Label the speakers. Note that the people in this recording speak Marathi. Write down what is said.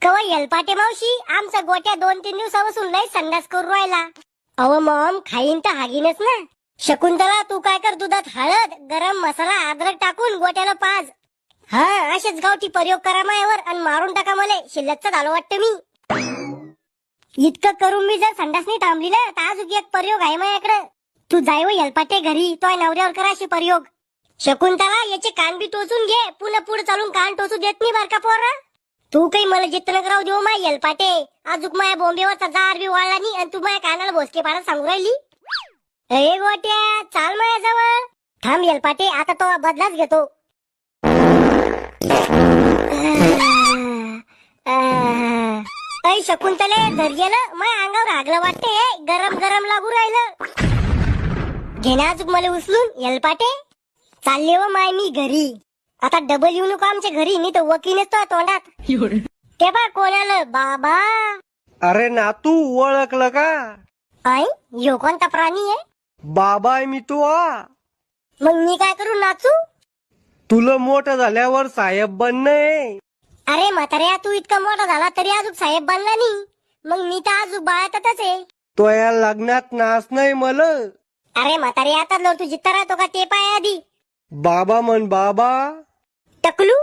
Speaker 1: कवा येलपाटे मावशी आमचा गोट्या 2-3 दिवसापासून लय संडास करू राहिला. अव मॉम खाईन तर हागीनच ना. शकुंतला तू काय कर, दुधात हळद, गरम मसाला, अद्रक टाकून गोट्याला पाज. हा असेच गावठी प्रयोग करा मायावर आणि मारून टाका मले. शिल्लकच झालं वाटतं मी. इतकं करून मी जर संडास नाही थांबली ना तर अजून एक प्रयोग आहे माझ्याकडे. तू जाय व येलपाटे घरी, तो नवऱ्यावर करा असे प्रयोग. शकुंतला याचे कान बी टोचून घे, पुन्हा पुढे चालून कान टोचू देत नाही बारका पोरा. तू काही मला जित्र कराव देऊ माय येलपाटे. अजूक माया बोंबेवरचा जार बी वाळला नाही आणि तू माझ्या कानाला भोसके पाडत सांगू राहिली. ए गोट्या चाल माया जवळ. थांब येलपाटे आता तो बदलाच घेतो. ऐ शकुंतले धैर्यानं माझ्या अंगावर आगलं वाटते. गरम गरम लागू राहिलं. घेण्या अजूक मला उचलून येलपाटे. चालले व माय मी घरी. आता डबल येऊ नको आमच्या घरी, नाही तर वकीलच तो तोंडात. ते बा कोणाला बाबा.
Speaker 2: अरे नातू ओळखलं का?
Speaker 1: आई यो कोणता प्राणी आहे?
Speaker 2: बाबा आहे मी तू.
Speaker 1: मग मी काय करू नाचू?
Speaker 2: तुला मोठं झाल्यावर साहेब बनणे.
Speaker 1: अरे म्हाताऱ्या तू इतका मोठा झाला तरी अजून साहेब बनला नाही. मग मी तर अजून बाळातच आहे.
Speaker 2: तो या लग्नात नाच नाही मला.
Speaker 1: अरे म्हातारे आता तू जिथं राहतो का ते पाय आधी.
Speaker 2: बाबा म्हण बाबा.
Speaker 1: टकलू